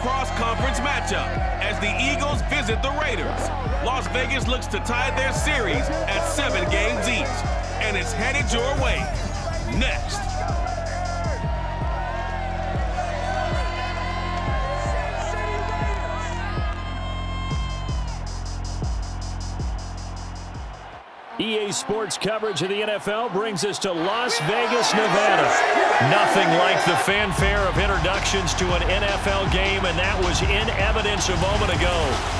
cross-conference matchup as the Eagles visit the Raiders. Las Vegas looks to tie their series at 7 games each, and it's headed your way. Next. EA Sports coverage of the NFL brings us to Las Vegas, Nevada. Nothing like the fanfare of introductions to an NFL game, and that was in evidence a moment ago.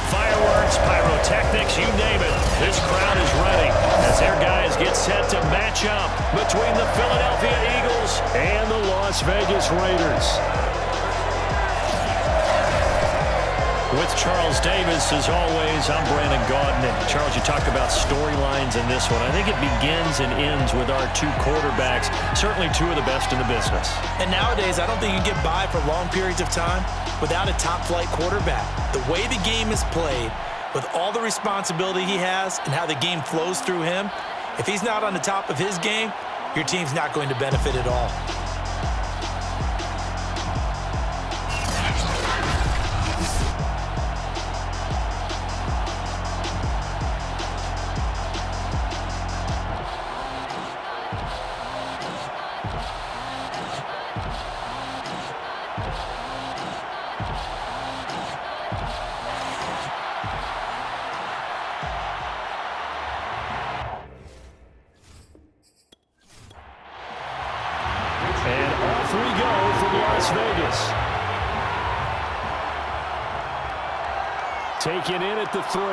Fireworks, pyrotechnics, you name it. This crowd is ready as their guys get set to match up between the Philadelphia Eagles and the Las Vegas Raiders. With Charles Davis, as always, I'm Brandon Gaudin. And Charles, you talk about storylines in this one. I think it begins and ends with our two quarterbacks, certainly two of the best in the business. And nowadays, I don't think you can get by for long periods of time without a top-flight quarterback. The way the game is played, with all the responsibility he has and how the game flows through him, if he's not on the top of his game, your team's not going to benefit at all. And off we go from Las Vegas. Taken in at the 3.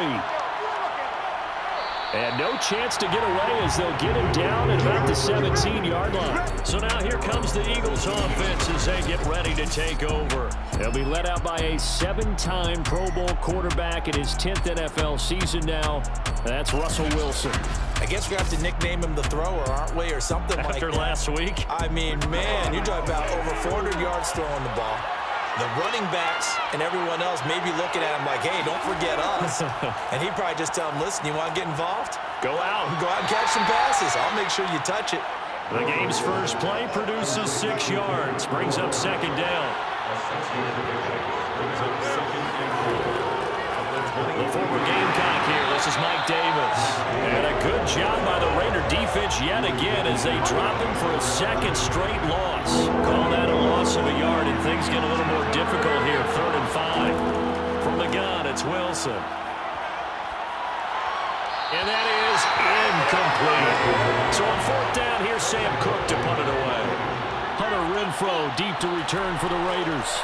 And no chance to get away as they'll get him down at about the 17-yard line. So now here comes the Eagles offense as they get ready to take over. They'll be led out by a 7-time Pro Bowl quarterback in his 10th NFL season now. That's Russell Wilson. I guess we have to nickname him the thrower, aren't we, or something like that. After last week? I mean, man, you're talking about over 400 yards throwing the ball. The running backs and everyone else may be looking at him like, hey, don't forget us. And he'd probably just tell him, listen, you want to get involved? Go out. Go out and catch some passes. I'll make sure you touch it. The game's first play produces 6 yards. Brings up second down. The former Gamecock here. This is Mike Davis. And a good job by the Raider defense yet again as they drop him for a second straight loss. Call that a loss of a yard, and things get a little more difficult here. 3rd and 5. From the gun, it's Wilson. And that is incomplete. So on 4th down, here's Sam Cook to punt it away. Hunter Renfrow deep to return for the Raiders.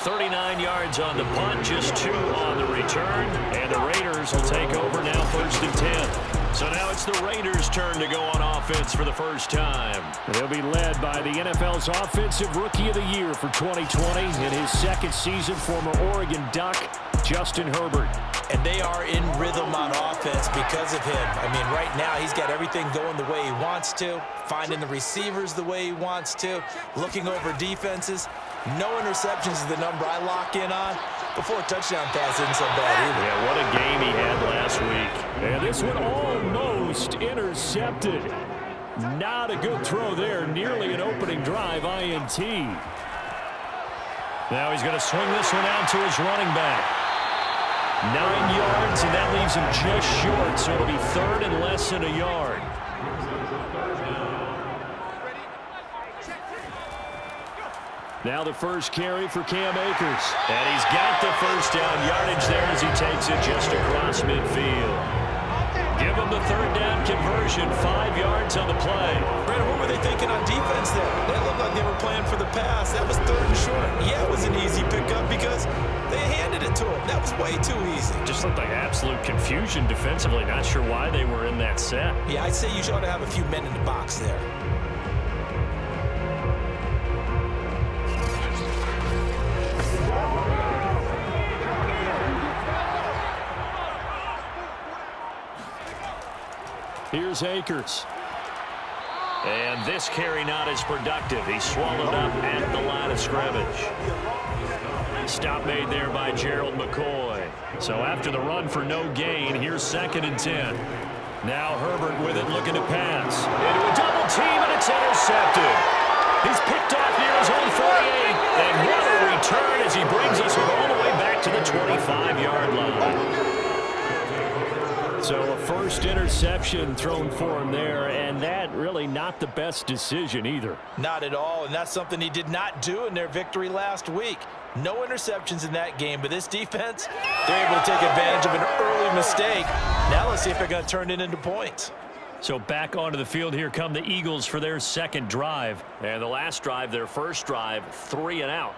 39 yards on the punt, just 2 on the return. And the Raiders will take over now 1st and 10. So now it's the Raiders' turn to go on offense for the first time. They'll be led by the NFL's Offensive Rookie of the Year for 2020. In his second season, former Oregon Duck, Justin Herbert. And they are in rhythm on offense because of him. I mean, right now he's got everything going the way he wants to, finding the receivers the way he wants to, looking over defenses. No interceptions is the number I lock in on. Before a touchdown pass isn't so bad either. Yeah, what a game he had last week. And this one almost intercepted. Not a good throw there. Nearly an opening drive INT. Now he's going to swing this one out to his running back. 9 yards, and that leaves him just short, so it'll be 3rd and less than a yard. Now the first carry for Cam Akers. And he's got the first down yardage there as he takes it just across midfield. Give him the 3rd down conversion, 5 yards on the play. Brandon, what were they thinking on defense there? They looked like they were playing for the pass. That was 3rd and short. Yeah, it was an easy pickup because they handed it to him. That was way too easy. Just looked like absolute confusion defensively. Not sure why they were in that set. Yeah, I'd say you ought to have a few men in the box there. Here's Akers. And this carry not as productive. He's swallowed up at the line of scrimmage. Stop made there by Gerald McCoy. So after the run for no gain, here's 2nd and 10. Now Herbert with it, looking to pass. Into a double team, and it's intercepted. He's picked off near his own 48. And what a return as he brings us all the way back to the 25-yard line. So a first interception thrown for him there, and that really not the best decision either. Not at all, and that's something he did not do in their victory last week. No interceptions in that game, but this defense, they're able to take advantage of an early mistake. Now let's see if they're going to turn it into points. So back onto the field, here come the Eagles for their second drive. And the last drive, their first drive, 3 and out.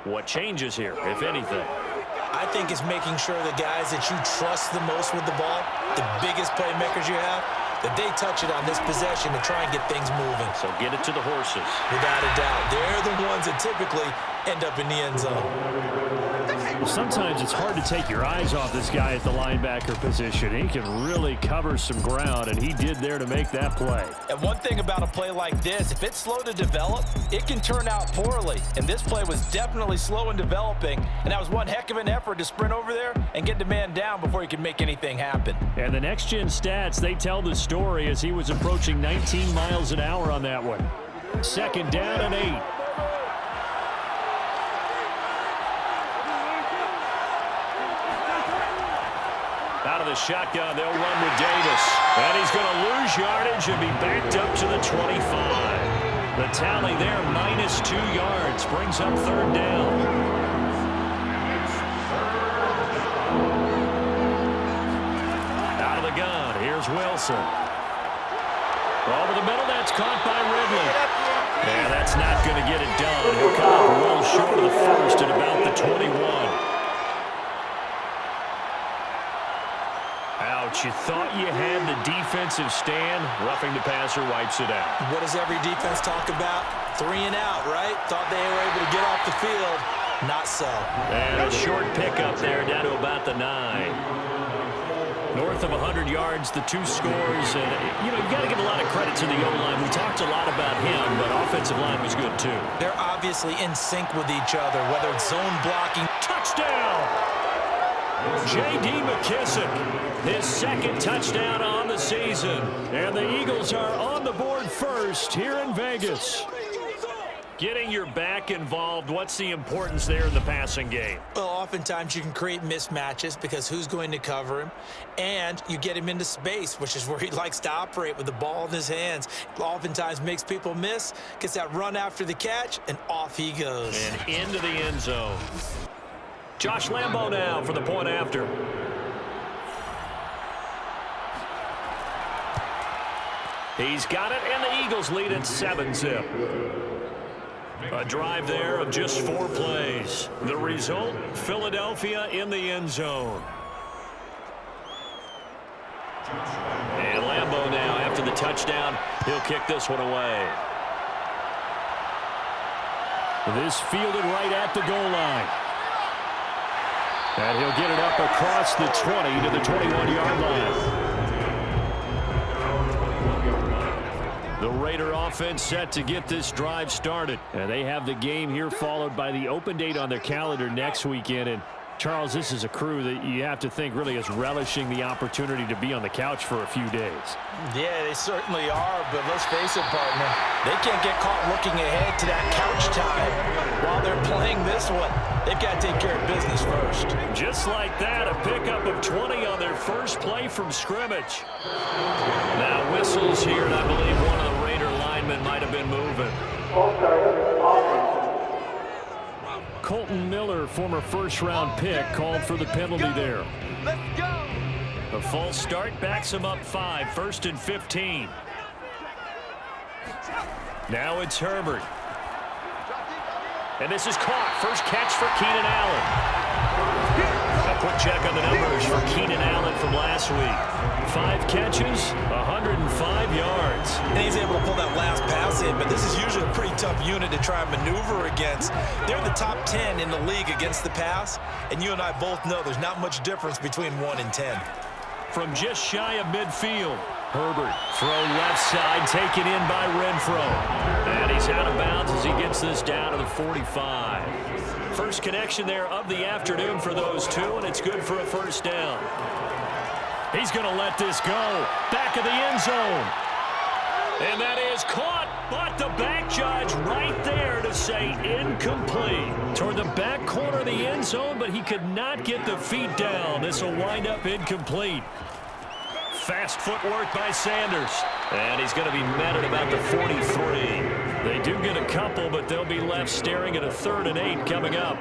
What changes here, if anything? I think it's making sure the guys that you trust the most with the ball, the biggest playmakers you have, that they touch it on this possession to try and get things moving. So get it to the horses. Without a doubt. They're the ones that typically end up in the end zone. Well, sometimes it's hard to take your eyes off this guy at the linebacker position. He can really cover some ground, and he did there to make that play. And one thing about a play like this, if it's slow to develop, it can turn out poorly. And this play was definitely slow in developing, and that was one heck of an effort to sprint over there and get the man down before he could make anything happen. And the next-gen stats, they tell the story as he was approaching 19 miles an hour on that one. Second down and 8. Out of the shotgun, they'll run with Davis. And he's going to lose yardage and be backed up to the 25. The tally there, -2 yards, brings up third down. Out of the gun, here's Wilson. Over the middle, that's caught by Ridley. Yeah, that's not going to get it done. He'll come up well short of the first at about the 21. Ouch, you thought you had the defensive stand. Roughing the passer wipes it out. What does every defense talk about? 3 and out, right? Thought they were able to get off the field. Not so. And a short pickup there down to about the 9. North of 100 yards, the 2 scores. And, you know, you got to give a lot of credit to the O-line. We talked a lot about him, but offensive line was good too. They're obviously in sync with each other, whether it's zone blocking. Touchdown! J.D. McKissick, his second touchdown on the season. And the Eagles are on the board first here in Vegas. Getting your back involved, what's the importance there in the passing game? Well, oftentimes you can create mismatches because who's going to cover him? And you get him into space, which is where he likes to operate with the ball in his hands. Oftentimes makes people miss, gets that run after the catch, and off he goes. And into the end zone. Josh Lambo now for the point after. He's got it, and the Eagles lead at 7-zip. A drive there of just 4 plays. The result, Philadelphia in the end zone. And Lambo now, after the touchdown, he'll kick this one away. This fielded right at the goal line. And he'll get it up across the 20 to the 21-yard line. The Raider offense set to get this drive started. And they have the game here followed by the open date on their calendar next weekend. And Charles, this is a crew that you have to think really is relishing the opportunity to be on the couch for a few days. Yeah, they certainly are, but let's face it, partner. They can't get caught looking ahead to that couch time while they're playing this one. They've got to take care of business first. Just like that, a pickup of 20 on their first play from scrimmage. Now whistles here, and I believe one of the Raider linemen might have been moving. Colton Miller, former first-round pick, called for the penalty there. Let's go! A false start backs him up 5, 1st and 15. Now it's Herbert. And this is caught. First catch for Keenan Allen. A quick check on the numbers for Keenan Allen from last week. 5 catches, 105 yards. And he's able to pull that last pass in, but this is usually a pretty tough unit to try and maneuver against. They're the top 10 in the league against the pass, and you and I both know there's not much difference between 1 and 10. From just shy of midfield, Herbert, throw left side, taken in by Renfro. And he's out of bounds as he gets this down to the 45. First connection there of the afternoon for those two, and it's good for a first down. He's going to let this go. Back of the end zone. And that is caught, but the back judge right there to say incomplete. Toward the back corner of the end zone, but he could not get the feet down. This will wind up incomplete. Fast footwork by Sanders. And he's going to be met at about the 43. They do get a couple, but they'll be left staring at a 3rd and 8 coming up.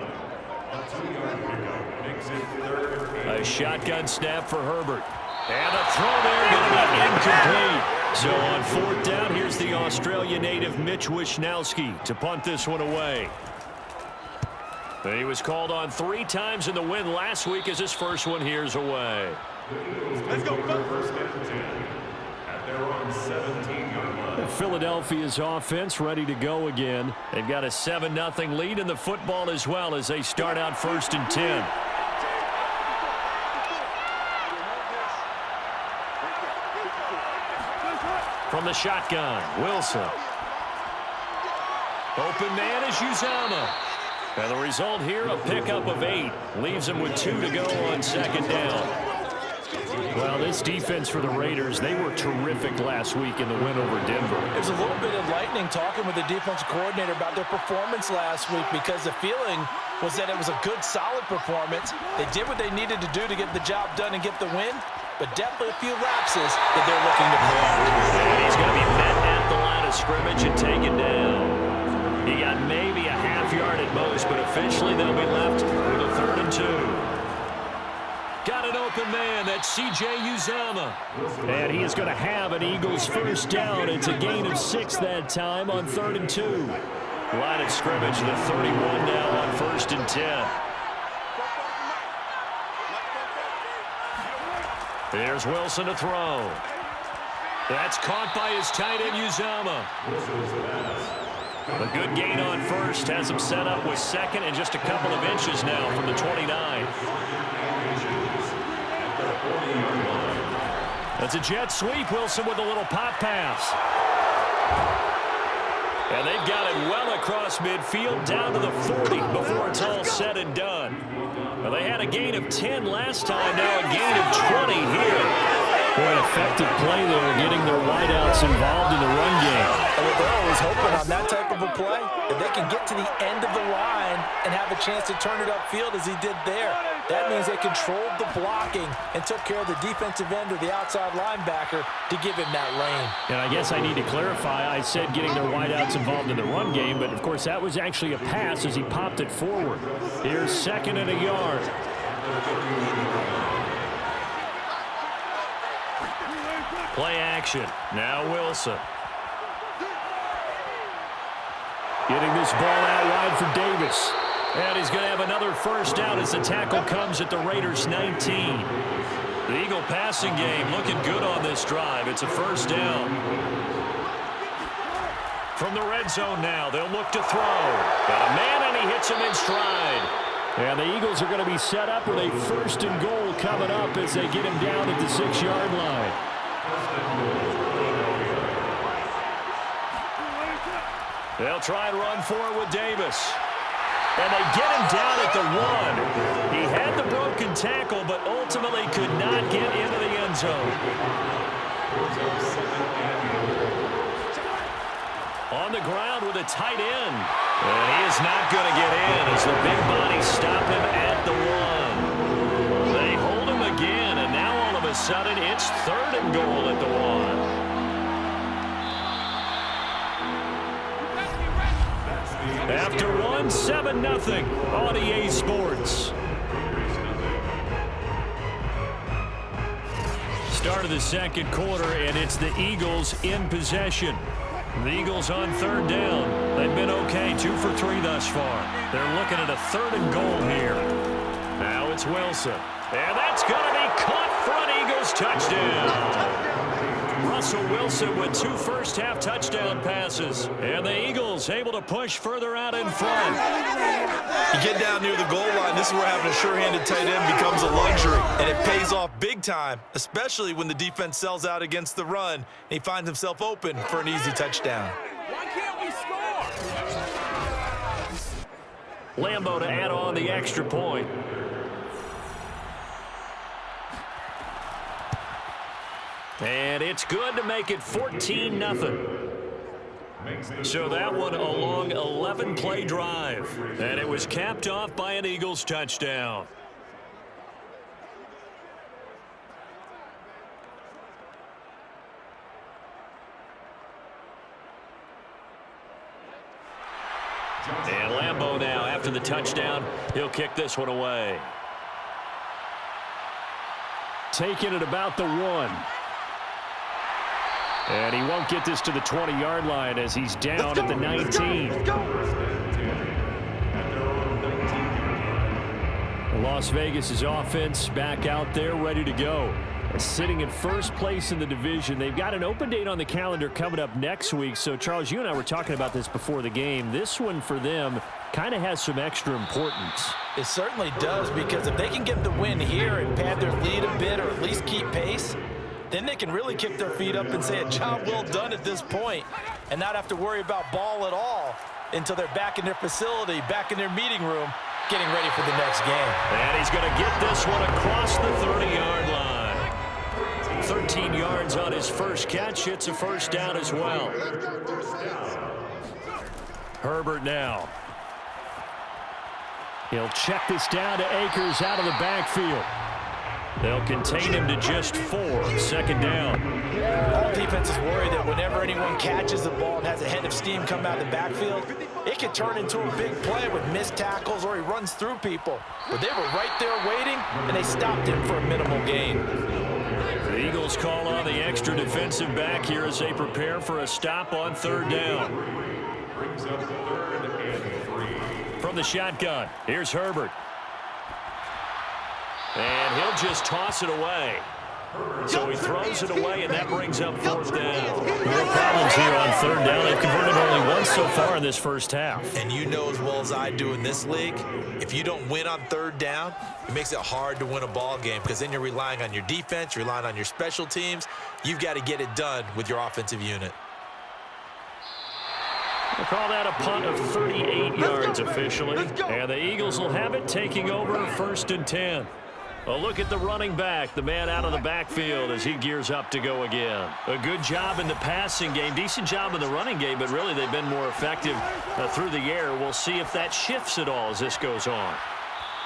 A shotgun snap for Herbert. And the throw there going to be incomplete. So on 4th down, here's the Australia native Mitch Wishnowsky to punt this one away. He was called on 3 times in the win last week as his first one here's away. Let's go. First and 10 at their own 17-yard line. Philadelphia's offense ready to go again. They've got a 7-0 lead in the football as well as they start out 1st and 10. From the shotgun, Wilson. Open man is Uzomah. And the result here, a pickup of 8. Leaves him with 2 to go on 2nd down. Well, this defense for the Raiders, they were terrific last week in the win over Denver. It was a little bit enlightening talking with the defensive coordinator about their performance last week because the feeling was that it was a good, solid performance. They did what they needed to do to get the job done and get the win, but definitely a few lapses that they're looking to correct. And he's going to be met at the line of scrimmage and taken down. He got maybe a half yard at most, but officially they'll be left with a 3rd and 2. Got an open man. That's C.J. Uzomah. And he is going to have an Eagles first down. It's a gain of 6 that time on 3rd and 2. Line of scrimmage, the 31 now on 1st and 10. Here's Wilson to throw. That's caught by his tight end, Uzomah. A good gain on 1st. Has him set up with 2nd and just a couple of inches now from the 29. That's a jet sweep. Wilson with a little pop pass. And they've got it well across midfield down to the 40 before it's all said and done. Well, they had a gain of 10 last time, now a gain of 20 here. Boy, an effective play there, getting their wideouts involved in the run game. And what they're always hoping on that type of a play, if they can get to the end of the line and have a chance to turn it upfield as he did there, that means they controlled the blocking and took care of the defensive end or the outside linebacker to give him that lane. And I guess I need to clarify, I said getting their wideouts involved in the run game, but of course that was actually a pass as he popped it forward. Here's 2nd and a yard. Play action. Now Wilson. Getting this ball out wide for Davis. And he's going to have another first down as the tackle comes at the Raiders' 19. The Eagle passing game looking good on this drive. It's a first down. From the red zone now, they'll look to throw. Got a man, and he hits him in stride. And the Eagles are going to be set up with a 1st and goal coming up as they get him down at the 6-yard line. They'll try and run for it with Davis. And they get him down at the 1. He had the broken tackle, but ultimately could not get into the end zone. On the ground with a tight end. And he is not going to get in as the big bodies stop him at the 1. They hold him again, and now all of a sudden it's 3rd and goal at the 1. After 1, 7-0 on EA Sports. Start of the 2nd quarter, and it's the Eagles in possession. The Eagles on 3rd down. They've been okay, 2 for 3 thus far. They're looking at a 3rd and goal here. Now it's Wilson. And that's going to be caught for an Eagles touchdown. Russell Wilson with 2 first-half touchdown passes. And the Eagles able to push further out in front. You get down near the goal line, this is where having a sure-handed tight end becomes a luxury. And it pays off big time, especially when the defense sells out against the run. And he finds himself open for an easy touchdown. Why can't we score? Lambo to add on the extra point. And it's good to make it 14-0. So that one a long 11-play drive. And it was capped off by an Eagles touchdown. And Lambeau now, after the touchdown, he'll kick this one away. Taking it about the 1. And he won't get this to the 20-yard line as he's down at the 19. Las Vegas' offense back out there ready to go. Sitting in first place in the division. They've got an open date on the calendar coming up next week. So, Charles, you and I were talking about this before the game. This one for them kind of has some extra importance. It certainly does, because if they can get the win here and pad their lead a bit or at least keep pace, then they can really kick their feet up and say a job well done at this point and not have to worry about ball at all until they're back in their facility, back in their meeting room, getting ready for the next game. And he's going to get this one across the 30-yard line. 13 yards on his first catch. It's a first down as well. Herbert now. He'll check this down to Akers out of the backfield. They'll contain him to just 4. Second down. All defenses worry that whenever anyone catches the ball and has a head of steam come out of the backfield, it can turn into a big play with missed tackles or he runs through people. But they were right there waiting, and they stopped him for a minimal gain. The Eagles call on the extra defensive back here as they prepare for a stop on third down. From the shotgun, here's Herbert. And he'll just toss it away. So he throws it away, and that brings up fourth down. No problems here on third down. They've converted only once so far in this first half. And you know as well as I do in this league, if you don't win on third down, it makes it hard to win a ball game, because then you're relying on your defense, you're relying on your special teams. You've got to get it done with your offensive unit. We'll call that a punt of 38 yards officially. And the Eagles will have it, taking over first and 10. A look at the running back, the man out of the backfield as he gears up to go again. A good job in the passing game, decent job in the running game, but really they've been more effective through the air. We'll see if that shifts at all as this goes on.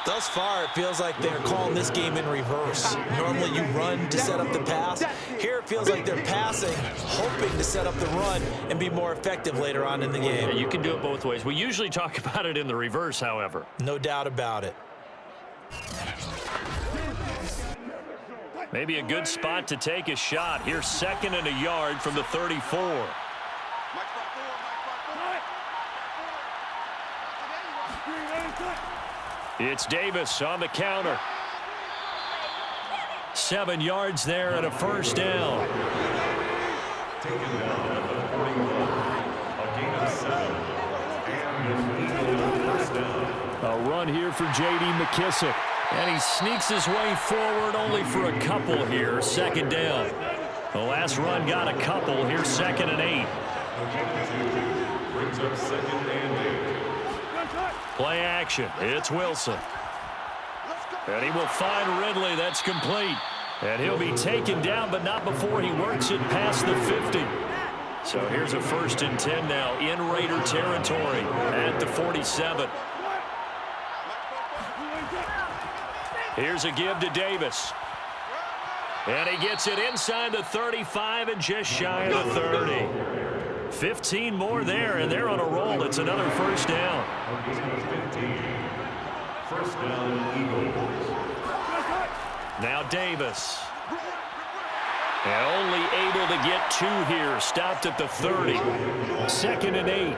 Thus far, it feels like they're calling this game in reverse. Normally you run to set up the pass. Here it feels like they're passing, hoping to set up the run and be more effective later on in the game. Yeah, you can do it both ways. We usually talk about it in the reverse, however. No doubt about it. Maybe a good spot to take a shot. Here's 2nd and a yard from the 34. It's Davis on the counter. 7 yards there and a first down. A run here for J.D. McKissick. And he sneaks his way forward only for a couple here. 2nd down. The last run got a couple. Here's 2nd and 8. Brings up 2nd and 8. Play action. It's Wilson. And he will find Ridley. That's complete. And he'll be taken down, but not before he works it past the 50. So here's a 1st and 10 now in Raider territory at the 47. Here's a give to Davis. And he gets it inside the 35 and just shy of the 30. 15 more there, and they're on a roll. It's another first down. First down, Eagles. Now Davis. And only able to get 2 here. Stopped at the 30. 2nd and 8.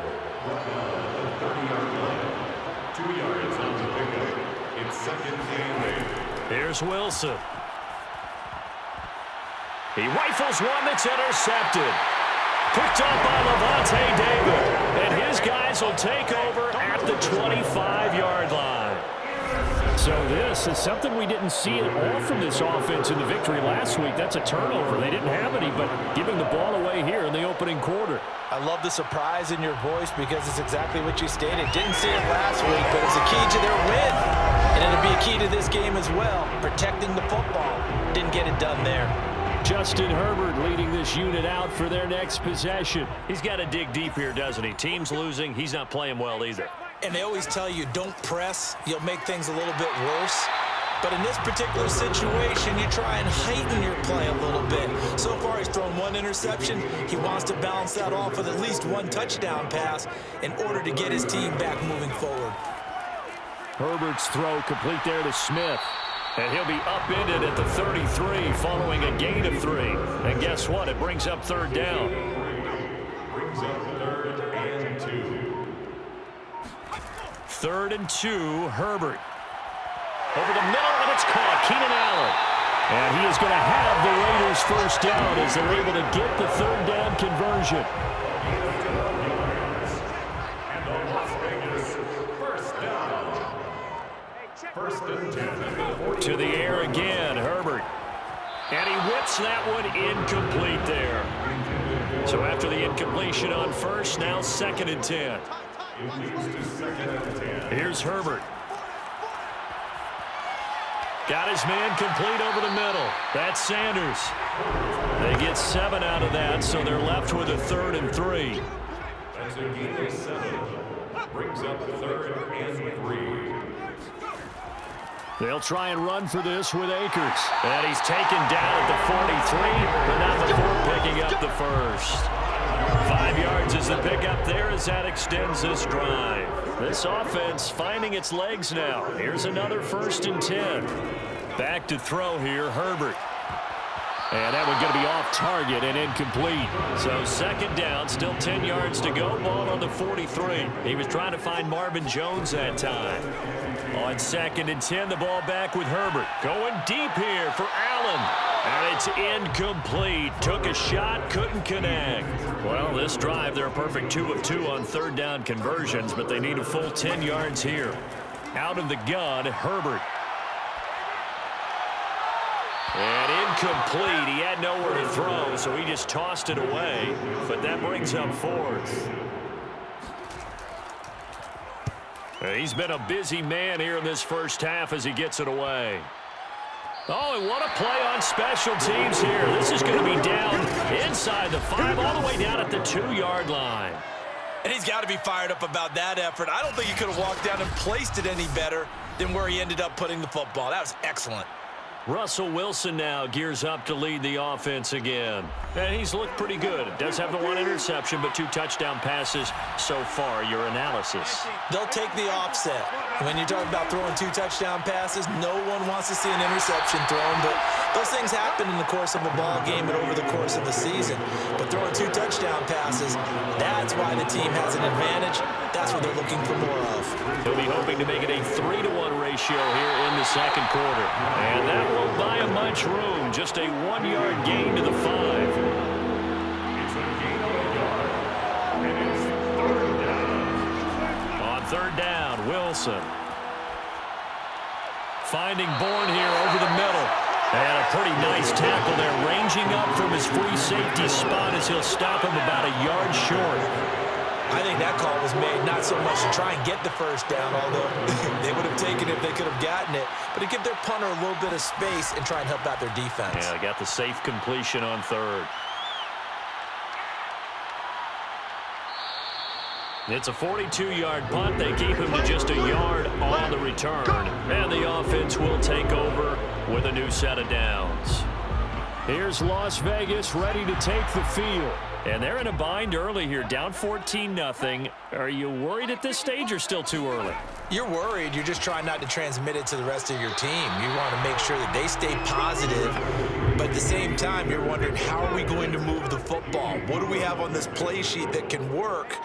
2 yards on the pickup. It's 2nd and 8. Here's Wilson. He rifles one that's intercepted. Picked up by Levante David. And his guys will take over at the 25-yard line. So this is something we didn't see at all from this offense in the victory last week. That's a turnover. They didn't have any, but giving the ball away here in the opening quarter. I love the surprise in your voice because it's exactly what you stated. Didn't see it last week, but it's a key to their win. And it'll be a key to this game as well, protecting the football. Didn't get it done there. Justin Herbert leading this unit out for their next possession. He's got to dig deep here, doesn't he? Team's losing. He's not playing well either. And they always tell you, don't press. You'll make things a little bit worse. But in this particular situation, you try and heighten your play a little bit. So far, he's thrown one interception. He wants to balance that off with at least one touchdown pass in order to get his team back moving forward. Herbert's throw complete there to Smith. And he'll be upended at the 33 following a gain of 3. And guess what? It brings up third down. Brings up 3rd and 2. 3rd and 2, Herbert. Over the middle, and it's caught. Keenan Allen. And he is going to have the Raiders first down as they're able to get the third down conversion. And the Las Vegas first and 10. To the air again, Herbert. And he whips that one incomplete there. So after the incompletion on first, now 2nd and 10. Here's Herbert. Got his man complete over the middle. That's Sanders. They get 7 out of that, so they're left with a 3rd and 3. That's a gain of 7. Brings up 3rd and 3. They'll try and run for this with Akers. And he's taken down at the 43, but not before picking up the first. 5 yards is the pickup there as that extends this drive. This offense finding its legs now. Here's another 1st and 10. Back to throw here, Herbert. And that one going to be off target and incomplete. So 2nd down, still 10 yards to go. Ball on the 43. He was trying to find Marvin Jones that time. On 2nd and 10, the ball back with Herbert. Going deep here for Allen. And it's incomplete. Took a shot, couldn't connect. Well, this drive, they're a perfect 2 of 2 on 3rd down conversions, but they need a full 10 yards here. Out of the gun, Herbert. And incomplete. He had nowhere to throw, so he just tossed it away. But that brings up 4th. He's been a busy man here in this first half as he gets it away. Oh, and what a play on special teams here. This is going to be down inside the 5, all the way down at the 2-yard line. And he's got to be fired up about that effort. I don't think he could have walked down and placed it any better than where he ended up putting the football. That was excellent. Russell Wilson now gears up to lead the offense again. And he's looked pretty good. Does have the 1 interception, but 2 touchdown passes so far. Your analysis. They'll take the offset. When you're talking about throwing 2 touchdown passes, no one wants to see an interception thrown, but those things happen in the course of a ball game and over the course of the season. But throwing 2 touchdown passes, that's why the team has an advantage. That's what they're looking for more of. He'll be hoping to make it a 3-to-1 ratio here in the 2nd quarter. And that won't buy him much room. Just a 1-yard gain to the 5. It's a gain of a yard. And it's 3rd down. On 3rd down, Wilson. Finding Bourne here over the middle. And a pretty nice tackle there, ranging up from his free safety spot as he'll stop him about a yard short. I think that call was made not so much to try and get the first down, although they would have taken it if they could have gotten it, but to give their punter a little bit of space and try and help out their defense. Yeah, they got the safe completion on 3rd. It's a 42-yard punt. They keep him to just a yard on the return. And the offense will take over with a new set of downs. Here's Las Vegas ready to take the field. And they're in a bind early here, down 14-0. Are you worried at this stage or still too early? You're worried. You're just trying not to transmit it to the rest of your team. You want to make sure that they stay positive, but at the same time, you're wondering, how are we going to move the football? What do we have on this play sheet that can work?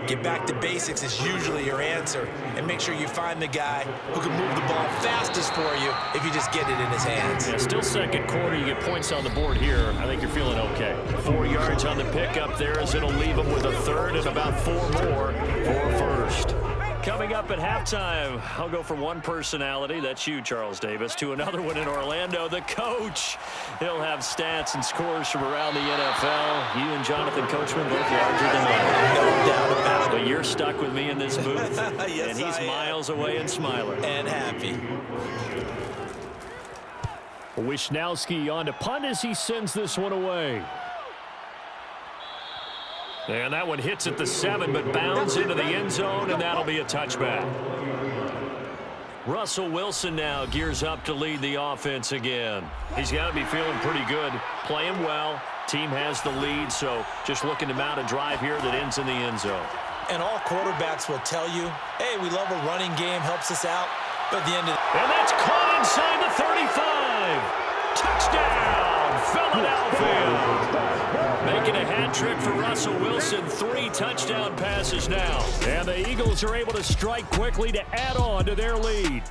Get back to basics is usually your answer, and make sure you find the guy who can move the ball fastest for you if you just get it in his hands. Yeah, still 2nd quarter. You get points on the board here. I think you're feeling okay. 4 yards on the pickup there as it'll leave them with a 3rd and about 4 more for a 1st. Coming up at halftime, I'll go from one personality, that's you, Charles Davis, to another one in Orlando, the coach. He'll have stats and scores from around the NFL. You and Jonathan Coachman both larger than life. No doubt about it. But you're stuck with me in this booth, Yes, and he's miles away and smiling. And happy. Wisnowski on to punt as he sends this one away. And that one hits at the 7, but bounds into the end zone, and that'll be a touchback. Russell Wilson now gears up to lead the offense again. He's got to be feeling pretty good, playing well. Team has the lead, so just looking to mount a drive here that ends in the end zone. And all quarterbacks will tell you, hey, we love a running game, helps us out. But at the end of and that's caught inside the 35. Touchdown, Philadelphia. Making a hat trick for Russell Wilson. 3 touchdown passes now. And the Eagles are able to strike quickly to add on to their lead.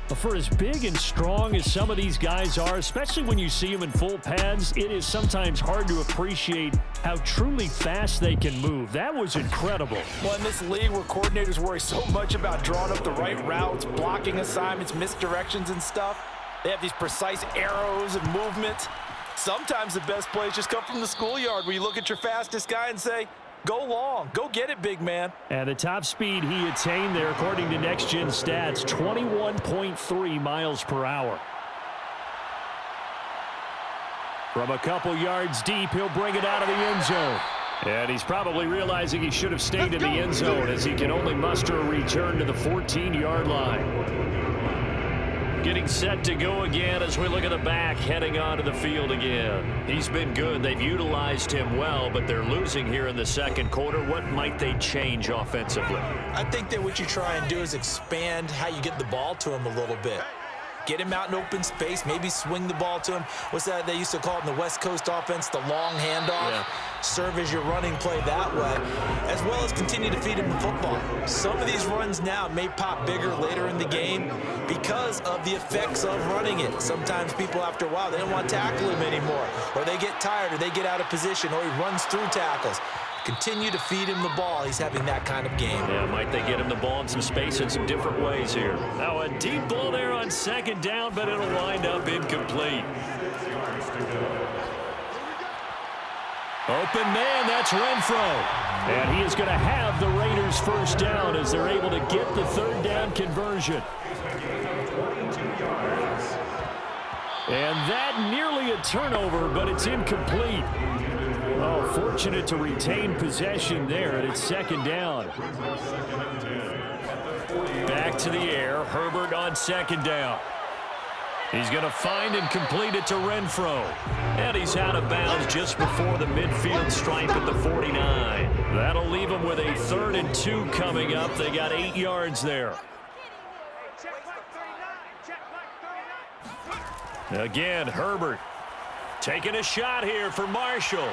But for as big and strong as some of these guys are, especially when you see them in full pads, it is sometimes hard to appreciate how truly fast they can move. That was incredible. Well, in this league where coordinators worry so much about drawing up the right routes, blocking assignments, misdirections and stuff, they have these precise arrows and movements. Sometimes the best plays just come from the schoolyard where you look at your fastest guy and say, go long. Go get it, big man. And the top speed he attained there, according to Next Gen Stats, 21.3 miles per hour. From a couple yards deep, he'll bring it out of the end zone. And he's probably realizing he should have stayed in the end zone as he can only muster a return to the 14-yard line. Getting set to go again as we look at the back heading onto the field again. He's been good. They've utilized him well, but they're losing here in the second quarter. What might they change offensively? I think that what you try and do is expand how you get the ball to him a little bit. Get him out in open space, maybe swing the ball to him. What's that they used to call it in the West Coast offense, the long handoff? Yeah. Serve as your running play that way, as well as continue to feed him the football. Some of these runs now may pop bigger later in the game because of the effects of running it. Sometimes people, after a while, they don't want to tackle him anymore, or they get tired, or they get out of position, or he runs through tackles. Continue to feed him the ball. He's having that kind of game. Yeah, might they get him the ball in some space in some different ways here. Now a deep ball there on second down, but it'll wind up incomplete. Open man, that's Renfro. And he is going to have the Raiders first down as they're able to get the third down conversion. And that nearly a turnover, but it's incomplete. Oh, fortunate to retain possession there, and it's second down. Back to the air, Herbert on second down. He's going to find and complete it to Renfro. And he's out of bounds just before the midfield stripe at the 49. That'll leave him with a 3rd and 2 coming up. They got 8 yards there. Again, Herbert taking a shot here for Marshall.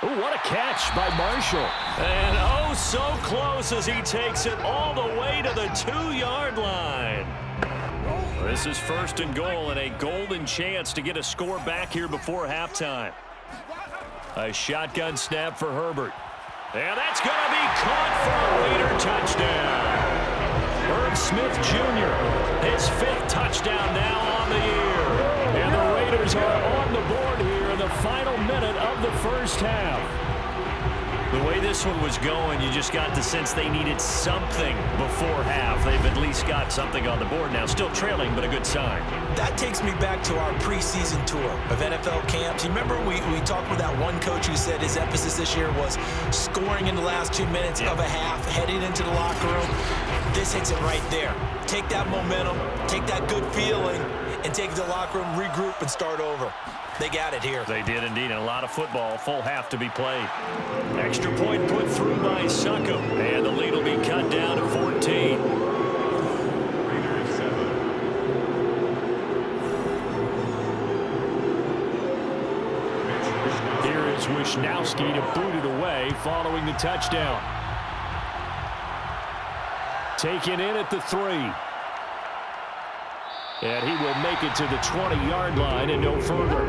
Ooh, what a catch by Marshall. And oh, so close as he takes it all the way to the 2-yard line. This is 1st and goal and a golden chance to get a score back here before halftime. A shotgun snap for Herbert. And that's going to be caught for a Raider touchdown. Herb Smith Jr., his 5th touchdown now on the year. And the Raiders are on the board here in the final minute of the first half. The way this one was going, you just got the sense they needed something before half. They've at least got something on the board now. Still trailing, but a good sign. That takes me back to our preseason tour of NFL camps. You remember we talked with that one coach who said his emphasis this year was scoring in the last 2 minutes of a half, heading into the locker room. This hits it right there. Take that momentum, take that good feeling, and take it to the locker room, regroup, and start over. They got it here. They did indeed, and a lot of football, full half to be played. Extra point put through by Succo, and the lead will be cut down to 14. Here is Wisnowski to boot it away following the touchdown. Taken in at the 3. And he will make it to the 20-yard line and no further.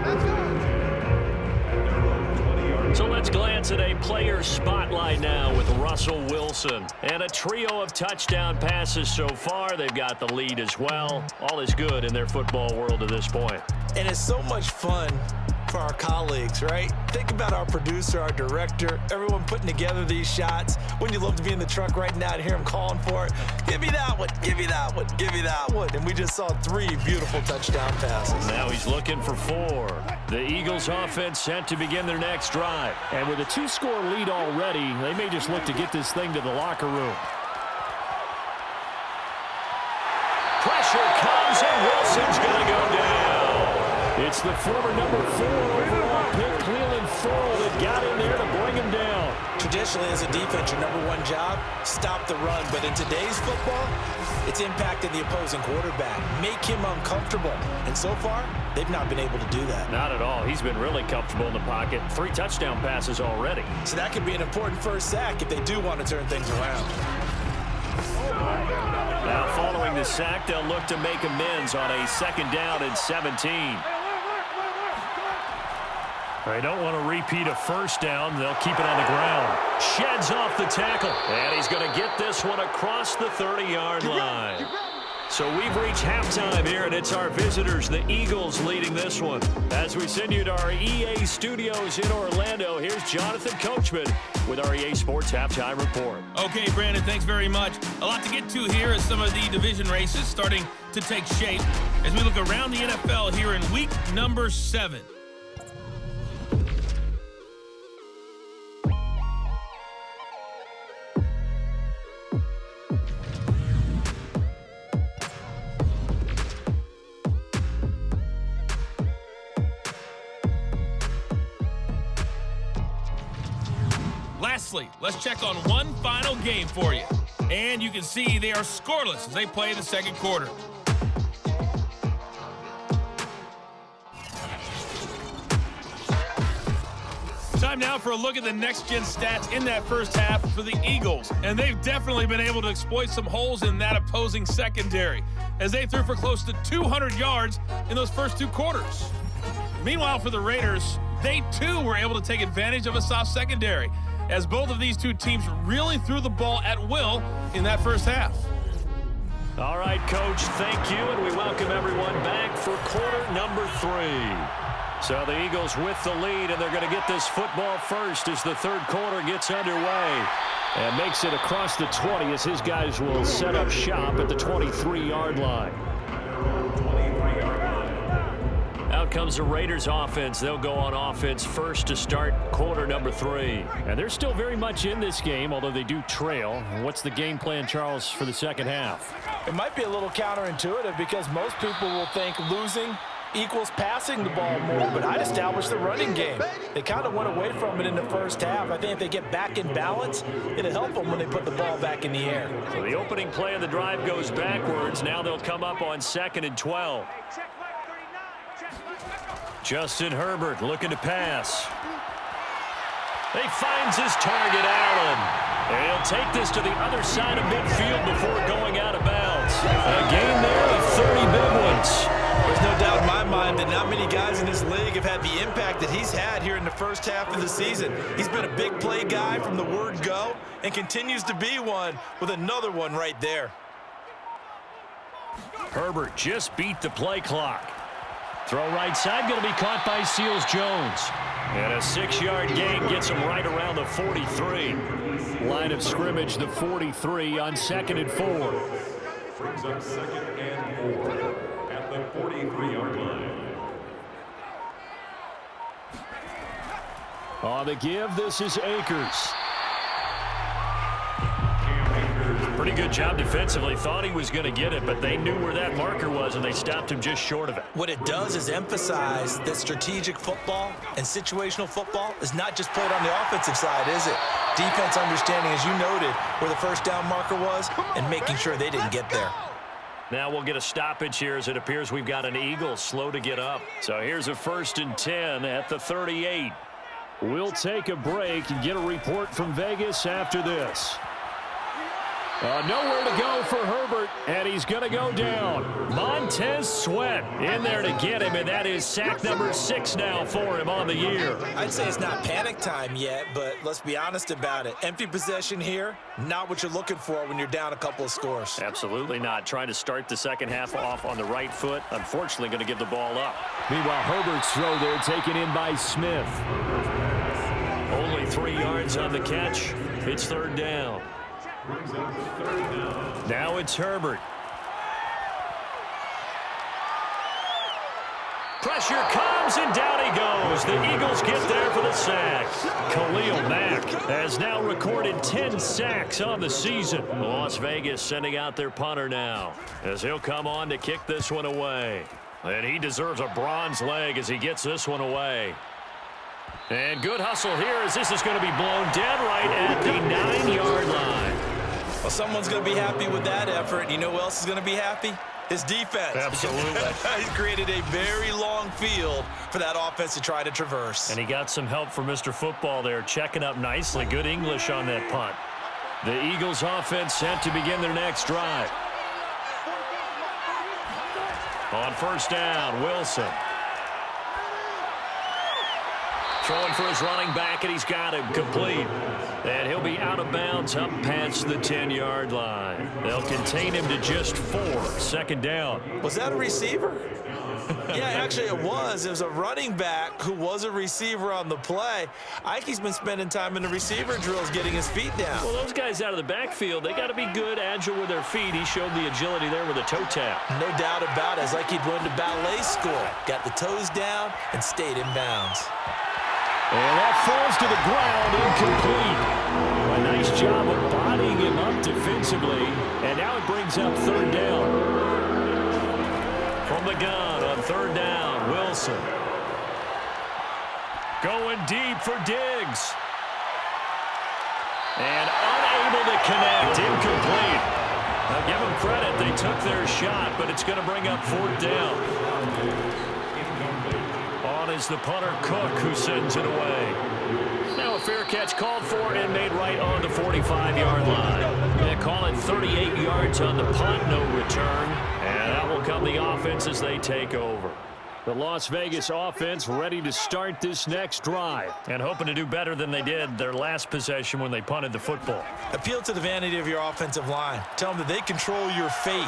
So let's glance at a player spotlight now with Russell Wilson. And a trio of touchdown passes so far. They've got the lead as well. All is good in their football world at this point. And it's so much fun for our colleagues, right? Think about our producer, our director, everyone putting together these shots. Wouldn't you love to be in the truck right now and hear him calling for it? Give me that one, give me that one, give me that one. And we just saw 3 beautiful touchdown passes. Now he's looking for 4. The Eagles offense set to begin their next drive. And with a 2-score lead already, they may just look to get this thing to the locker room. Pressure comes, and Wilson's going to go down. It's the former number 4 overall pick, Cleveland Farrell, that got in there to bring him down. Traditionally, as a defense, your number 1 job, stop the run. But in today's football, it's impacting the opposing quarterback. Make him uncomfortable. And so far, they've not been able to do that. Not at all. He's been really comfortable in the pocket. 3 touchdown passes already. So that could be an important first sack if they do want to turn things around. Now, following the sack, they'll look to make amends on a 2nd down and 17. They don't want to repeat a 1st down. They'll keep it on the ground. Sheds off the tackle. And he's going to get this one across the 30-yard line. So we've reached halftime here, and it's our visitors, the Eagles, leading this one. As we send you to our EA studios in Orlando, here's Jonathan Coachman with our EA Sports Halftime Report. Okay, Brandon, thanks very much. A lot to get to here as some of the division races starting to take shape as we look around the NFL here in week number 7. Lastly, let's check on one final game for you. And you can see they are scoreless as they play the 2nd quarter. Time now for a look at the next-gen stats in that first half for the Eagles. And they've definitely been able to exploit some holes in that opposing secondary as they threw for close to 200 yards in those first 2 quarters. Meanwhile, for the Raiders, they too were able to take advantage of a soft secondary as both of these 2 teams really threw the ball at will in that first half. All right, Coach, thank you, and we welcome everyone back for quarter number 3. So the Eagles with the lead, and they're going to get this football first as the 3rd quarter gets underway. And makes it across the 20 as his guys will set up shop at the 23-yard line. Out comes the Raiders offense. They'll go on offense first to start quarter number 3. And they're still very much in this game, although they do trail. What's the game plan, Charles, for the 2nd half? It might be a little counterintuitive because most people will think losing equals passing the ball more, but I'd establish the running game. They kind of went away from it in the first half. I think if they get back in balance, it'll help them when they put the ball back in the air. So the opening play of the drive goes backwards. Now they'll come up on 2nd and 12. Justin Herbert looking to pass. He finds his target, Allen. And he'll take this to the other side of midfield before going out of bounds. A gain there of 30 big ones. There's no doubt in my mind that not many guys in this league have had the impact that he's had here in the first half of the season. He's been a big play guy from the word go and continues to be one with another one right there. Herbert just beat the play clock. Throw right side, going to be caught by Seals-Jones. And a 6-yard gain gets him right around the 43. Line of scrimmage, the 43 on 2nd and 4. Brings up 2nd and 4 at the 43-yard line. On the give, this is Akers. Pretty good job defensively. Thought he was going to get it, but they knew where that marker was, and they stopped him just short of it. What it does is emphasize that strategic football and situational football is not just played on the offensive side, is it? Defense understanding, as you noted, where the first down marker was and making sure they didn't get there. Now we'll get a stoppage here as it appears we've got an Eagle slow to get up. So here's a 1st and 10 at the 38. We'll take a break and get a report from Vegas after this. Nowhere to go for Herbert Herbert, and he's going to go down. Montez Sweat in there to get him, and that is sack number 6 now for him on the year. I'd say it's not panic time yet, but let's be honest about it. Empty possession here, not what you're looking for when you're down a couple of scores. Absolutely not. Trying to start the second half off on the right foot. Unfortunately, going to give the ball up. Meanwhile, Herbert's throw there taken in by Smith. Only 3 yards on the catch. It's third down. Now it's Herbert. Pressure comes, and down he goes. The Eagles get there for the sack. Khalil Mack has now recorded 10 sacks on the season. Las Vegas sending out their punter now, as he'll come on to kick this one away. And he deserves a bronze leg as he gets this one away. And good hustle here, as this is going to be blown dead right at the 9-yard line. Well, someone's going to be happy with that effort. You know who else is going to be happy? His defense. Absolutely. He's created a very long field for that offense to try to traverse. And he got some help from Mr. Football there, checking up nicely. Good English on that punt. The Eagles offense set to begin their next drive. On first down, Wilson. Throwing for his running back, and he's got him complete. And he'll be out of bounds up past the 10-yard line. They'll contain him to just 4. Second down. Was that a receiver? Yeah, actually it was. It was a running back who was a receiver on the play. Ike's been spending time in the receiver drills getting his feet down. Well, those guys out of the backfield, they got to be good, agile with their feet. He showed the agility there with a toe tap. No doubt about it. It's like he'd went to ballet school. Got the toes down and stayed in bounds. And that falls to the ground, incomplete. A nice job of bodying him up defensively. And now it brings up third down. From the gun on third down, Wilson. Going deep for Diggs. And unable to connect, incomplete. Now give them credit, they took their shot, but it's going to bring up fourth down. On is the punter, Cook, who sends it away. Now a fair catch called for and made right on the 45-yard line. They call it 38 yards on the punt, no return. And that will come the offense as they take over. The Las Vegas offense ready to start this next drive and hoping to do better than they did their last possession when they punted the football. Appeal to the vanity of your offensive line. Tell them that they control your fate.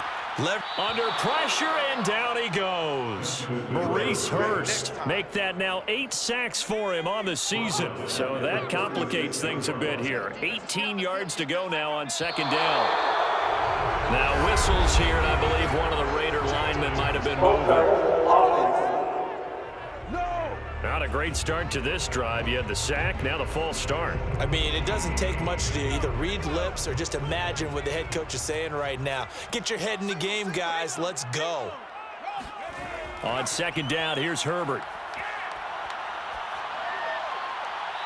Under pressure, and down he goes. Maurice Hurst make that now 8 sacks for him on the season. So that complicates things a bit here. 18 yards to go now on second down. Now whistles here, and I believe one of the Raider linemen might have been moving. Not a great start to this drive. You had the sack, now the false start. I mean, it doesn't take much to either read lips or just imagine what the head coach is saying right now. Get your head in the game, guys. Let's go. On second down, here's Herbert.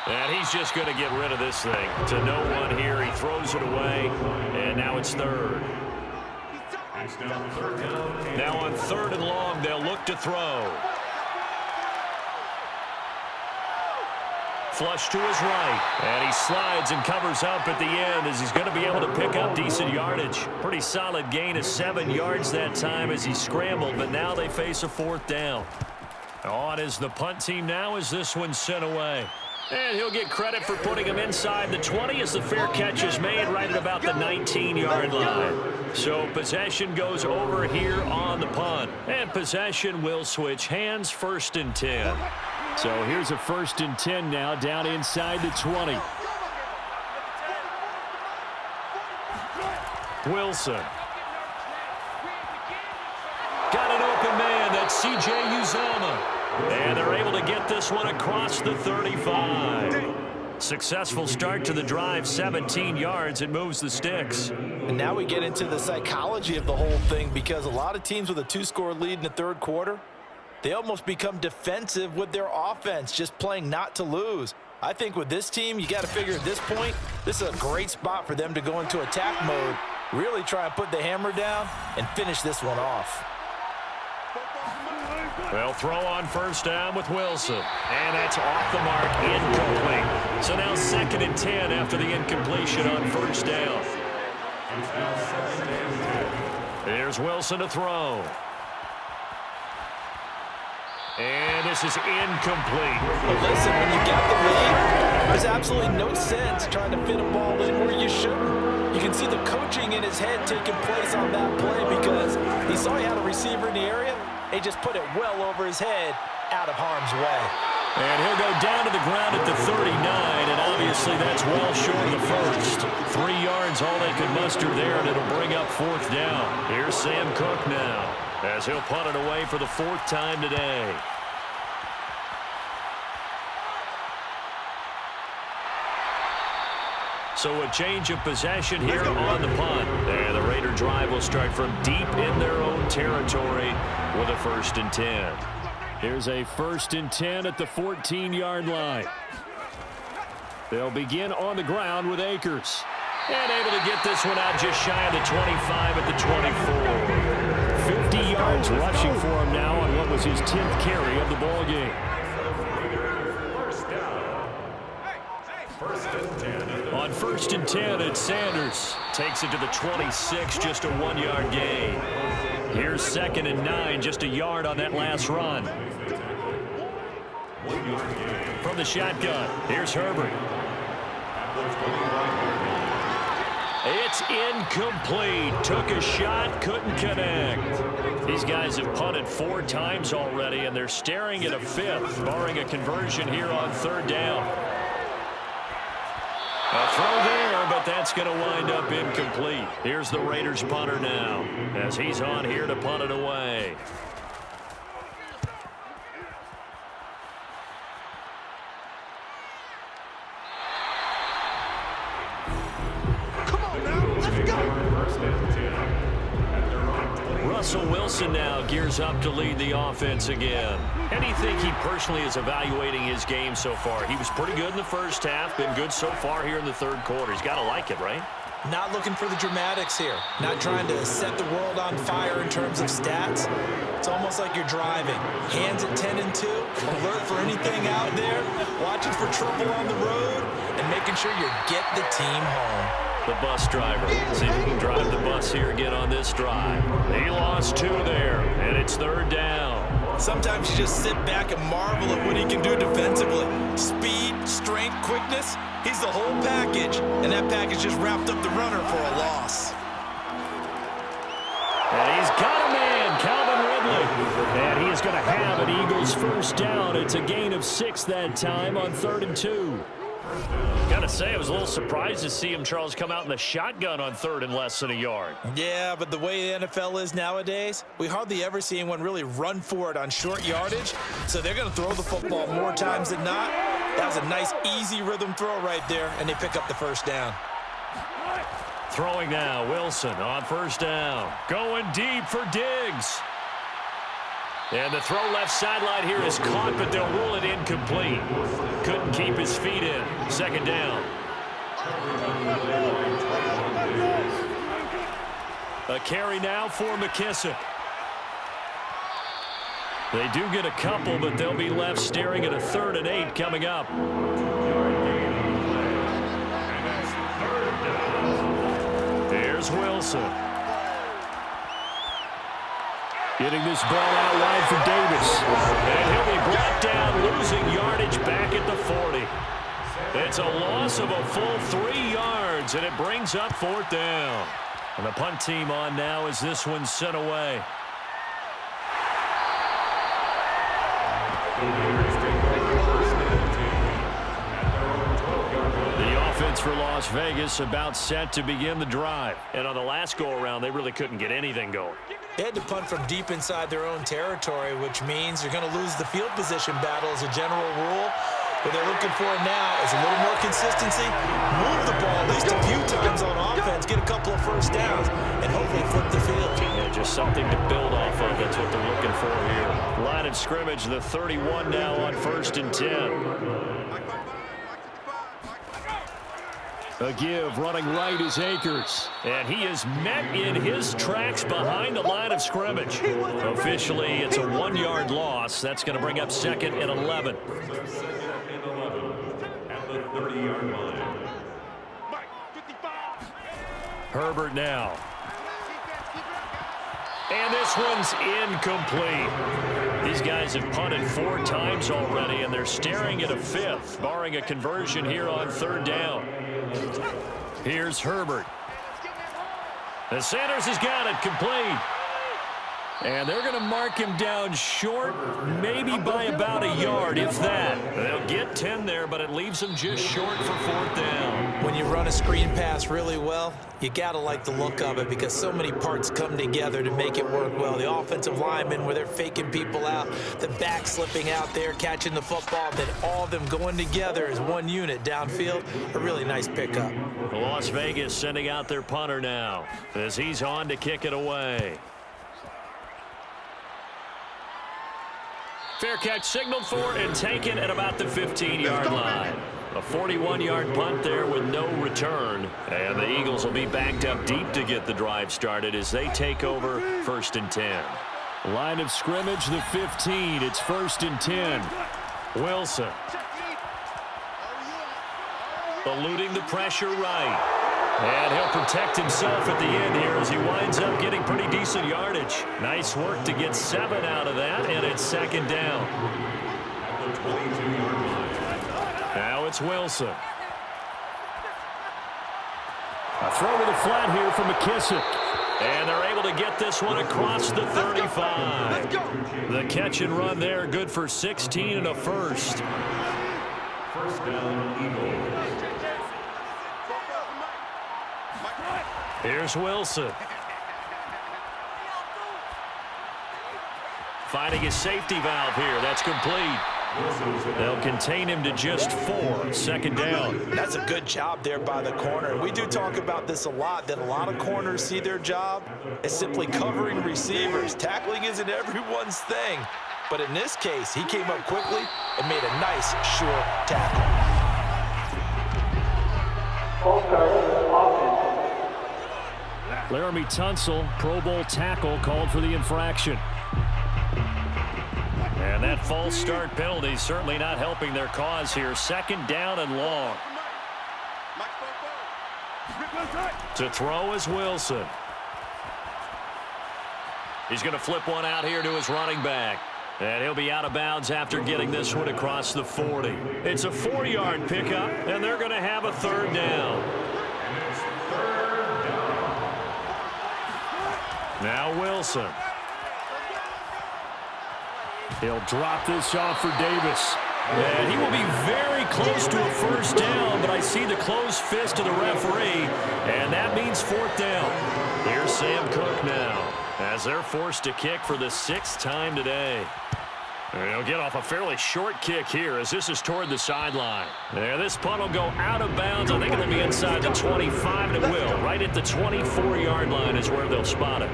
And he's just going to get rid of this thing. To no one here. He throws it away, and now it's third. Now on third and long, they'll look to throw. Flush to his right, and he slides and covers up at the end as he's going to be able to pick up decent yardage. Pretty solid gain of 7 yards that time as he scrambled, but now they face a fourth down. On is the punt team now as this one's sent away. And he'll get credit for putting him inside the 20 as the fair catch is made right at about the 19-yard line. So possession goes over here on the punt. And possession will switch hands, first and 10. So here's a first and 10 now, down inside the 20. Wilson. Got an open man, that's C.J. Uzomah. And they're able to get this one across the 35. Successful start to the drive, 17 yards. It moves the sticks. And now we get into the psychology of the whole thing, because a lot of teams with a 2-score lead in the third quarter, they almost become defensive with their offense, just playing not to lose. I think with this team, you got to figure at this point, this is a great spot for them to go into attack mode, really try and put the hammer down and finish this one off. They'll throw on first down with Wilson. And that's off the mark, incomplete. So now second and 10 after the incompletion on first down. There's Wilson to throw. And this is incomplete. Well, listen, when you get the lead, there's absolutely no sense trying to fit a ball in where you shouldn't. You can see the coaching in his head taking place on that play because he saw he had a receiver in the area. He just put it well over his head, out of harm's way. And he'll go down to the ground at the 39, and obviously that's well short of the first. 3 yards, all they could muster there, and it'll bring up 4th down. Here's Sam Cook now, as he'll punt it away for the 4th time today. So a change of possession here on the punt. And the Raider drive will start from deep in their own territory with a 1st and 10. Here's a 1st and 10 at the 14-yard line. They'll begin on the ground with Akers. And able to get this one out just shy of the 25 at the 24. 50 yards rushing for him now on what was his 10th carry of the ball game. On 1st and 10, it's Sanders. Takes it to the 26, just a 1-yard gain. Here's 2nd and 9, just a yard on that last run. From the shotgun, here's Herbert. It's incomplete. Took a shot, couldn't connect. These guys have punted 4 times already, and they're staring at a 5th, barring a conversion here on 3rd down. A throw there, but that's going to wind up incomplete. Here's the Raiders punter now, as he's on here to punt it away. Russell Wilson now gears up to lead the offense again. How do you think he personally is evaluating his game so far? He was pretty good in the first half, been good so far here in the 3rd quarter. He's got to like it, right? Not looking for the dramatics here. Not trying to set the world on fire in terms of stats. It's almost like you're driving. Hands at 10 and 2, alert for anything out there, watching for trouble on the road, and making sure you get the team home. The bus driver. See if he can drive the bus here again on this drive. He lost 2 there, and it's 3rd down. Sometimes you just sit back and marvel at what he can do defensively. Speed, strength, quickness. He's the whole package, and that package just wrapped up the runner for a loss. And he's got a man, Calvin Ridley. And he is going to have an Eagles 1st down. It's a gain of 6 that time on 3rd and 2. Got to say, I was a little surprised to see him, Charles, come out in the shotgun on 3rd and less than a yard. Yeah, but the way the NFL is nowadays, we hardly ever see anyone really run for it on short yardage. So they're going to throw the football more times than not. That was a nice, easy rhythm throw right there, and they pick up the 1st down. Throwing now, Wilson on 1st down. Going deep for Diggs. And the throw left sideline here is caught, but they'll rule it incomplete. Couldn't keep his feet in. 2nd down. A carry now for McKissick. They do get a couple, but they'll be left staring at a 3rd and 8 coming up. Here's Wilson. Getting this ball out wide for Davis. And he'll be brought down, losing yardage back at the 40. It's a loss of a full 3 yards, and it brings up 4th down. And the punt team on now as this one's sent away. The offense for Las Vegas about set to begin the drive. And on the last go-around, they really couldn't get anything going. They had to punt from deep inside their own territory, which means you're going to lose the field position battle as a general rule. What they're looking for now is a little more consistency, move the ball at least a few times on offense, get a couple of 1st downs, and hopefully flip the field. Yeah, just something to build off of. That's what they're looking for here. Line of scrimmage, the 31 now on 1st and 10. A give, running right is Akers. And he is met in his tracks behind the line of scrimmage. Officially, it's a 1-yard loss. That's going to bring up 2nd and 11. At the 30-yard line. Herbert now. And this one's incomplete. These guys have punted 4 times already, and they're staring at a 5th, barring a conversion here on 3rd down. Here's Herbert. And Sanders has got it complete. And they're going to mark him down short, maybe by about a yard, if that. They'll get 10 there, but it leaves them just short for 4th down. When you run a screen pass really well, you got to like the look of it because so many parts come together to make it work well. The offensive linemen, where they're faking people out, the back slipping out there, catching the football, then all of them going together as one unit downfield. A really nice pickup. Las Vegas sending out their punter now as he's on to kick it away. Fair catch signaled for and taken at about the 15-yard line. A 41-yard punt there with no return. And the Eagles will be backed up deep to get the drive started as they take over 1st and 10. Line of scrimmage, the 15. It's 1st and 10. Wilson. Eluding the pressure right. And he'll protect himself at the end here as he winds up getting pretty decent yardage. Nice work to get 7 out of that, and it's 2nd down. Now it's Wilson. A throw to the flat here for McKissick. And they're able to get this one across the 35. The catch and run there, good for 16 and a first. 1st down, Eagles. Here's Wilson. Finding his safety valve here. That's complete. They'll contain him to just 4. 2nd down. That's a good job there by the corner. We do talk about this a lot, that a lot of corners see their job as simply covering receivers. Tackling isn't everyone's thing. But in this case, he came up quickly and made a nice, sure tackle. Laramie Tunsil, Pro Bowl tackle, called for the infraction. And that false start penalty certainly not helping their cause here. 2nd down and long. To throw is Wilson. He's going to flip one out here to his running back. And he'll be out of bounds after getting this one across the 40. It's a 4-yard pickup, and they're going to have a 3rd down. Now Wilson. He'll drop this off for Davis. And he will be very close to a 1st down, but I see the closed fist of the referee, and that means 4th down. Here's Sam Cook now, as they're forced to kick for the 6th time today. They'll get off a fairly short kick here as this is toward the sideline. And this punt will go out of bounds. I think it'll be inside the 25, and it will. Right at the 24-yard line is where they'll spot it.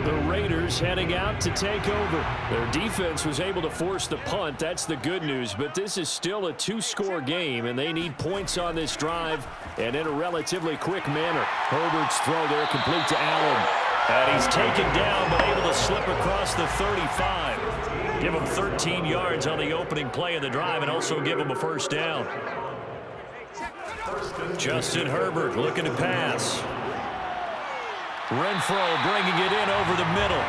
The Raiders heading out to take over. Their defense was able to force the punt. That's the good news. But this is still a 2-score game, and they need points on this drive and in a relatively quick manner. Herbert's throw there complete to Allen. And he's taken down but able to slip across the 35. Give him 13 yards on the opening play of the drive and also give him a 1st down. Justin Herbert looking to pass. Renfro bringing it in over the middle.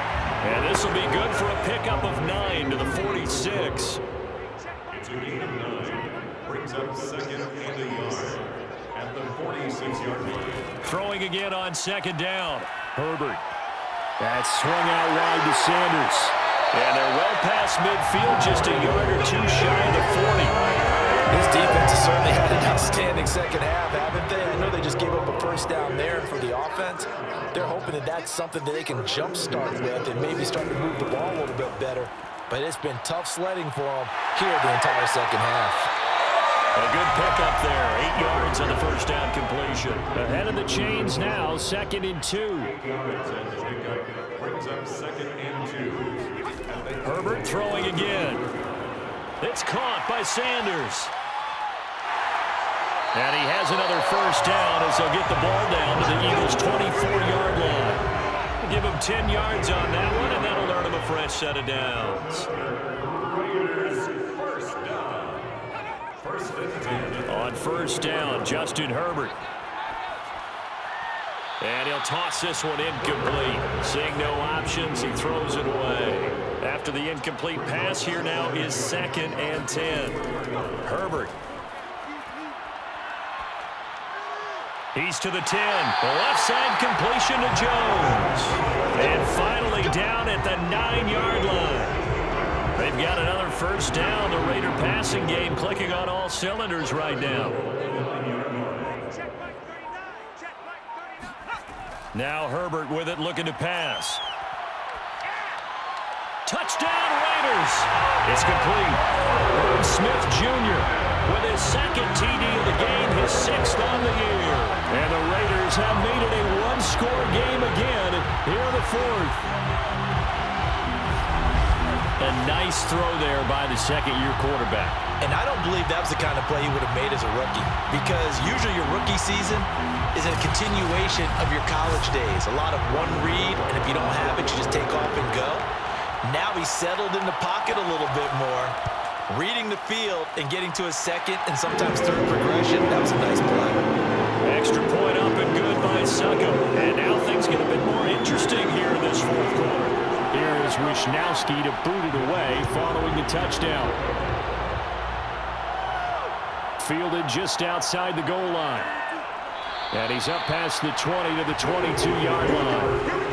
And this will be good for a pickup of 9 to the 46. It's a gain of 9. Brings up 2nd and a yard at the 46-yard line. Throwing again on 2nd down. Herbert. That's swung out wide to Sanders. And they're well past midfield, just a yard or 2 shy of the 40. This defense has certainly had an outstanding 2nd half, haven't they? I know they just gave up a 1st down there, and for the offense, they're hoping that that's something that they can jumpstart with and maybe start to move the ball a little bit better. But it's been tough sledding for them here the entire 2nd half. A good pickup there, 8 yards on the 1st down completion. Ahead of the chains now, 2nd and 2. 8 yards and the pickup brings up 2nd and 2. Herbert throwing again. It's caught by Sanders. And he has another 1st down as they'll get the ball down to the Eagles' 24-yard line. Give him 10 yards on that one, and that'll earn him a fresh set of downs. Raiders 1st down. 1st and 10. On 1st down, Justin Herbert. And he'll toss this one incomplete. Seeing no option. options. He throws it away. After the incomplete pass, here now is 2nd and 10. Herbert. He's to the 10. The left side completion to Jones. And finally down at the 9-yard line. They've got another first down. The Raider passing game clicking on all cylinders right now. Now Herbert with it, looking to pass. Touchdown Raiders. It's complete. Irv Smith Jr. with his 2nd TD of the game, his 6th on the year. And the Raiders have made it a one-score game again here in the 4th. A nice throw there by the second-year quarterback. And I don't believe that was the kind of play he would have made as a rookie, because usually your rookie season is a continuation of your college days. A lot of one read, and if you don't have it, you just take off and go. Now he's settled in the pocket a little bit more, reading the field and getting to his 2nd and sometimes 3rd progression. That was a nice play. Extra point up and good by Suckum. And now things get a bit more interesting here in this 4th quarter. Here is Wisnowski to boot it away following the touchdown. Fielded just outside the goal line. And he's up past the 20 to the 22-yard line.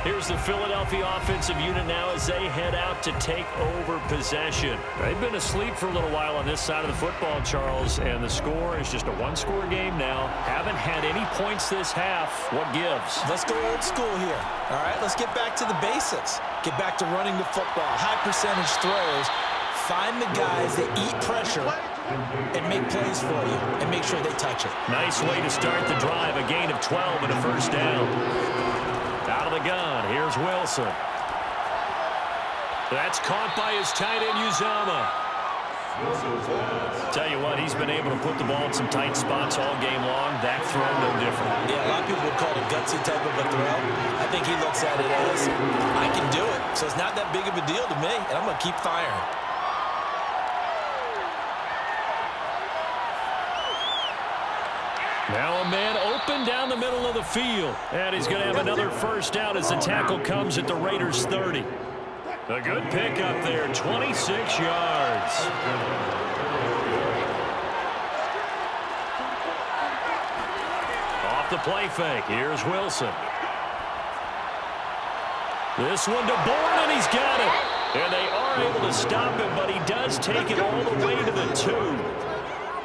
Here's the Philadelphia offensive unit now as they head out to take over possession. They've been asleep for a little while on this side of the football, Charles, and the score is just a one-score game now. Haven't had any points this half. What gives? Let's go old school here. All right, let's get back to the basics. Get back to running the football, high percentage throws. Find the guys that eat pressure and make plays for you and make sure they touch it. Nice way to start the drive. A gain of 12 and a first down. Out of the gun, here's Wilson. That's caught by his tight end, Uzomah. Tell you what, he's been able to put the ball in some tight spots all game long. That throw, no different. Yeah, a lot of people would call it a gutsy type of a throw. I think he looks at it as, I can do it. So it's not that big of a deal to me, and I'm going to keep firing. Now a man open down the middle of the field. And he's going to have another first down as the tackle comes at the Raiders' 30. A good pickup there, 26 yards. Off the play fake, here's Wilson. This one to Bourne, and he's got it. And they are able to stop him, but he does take it all the way to the 2.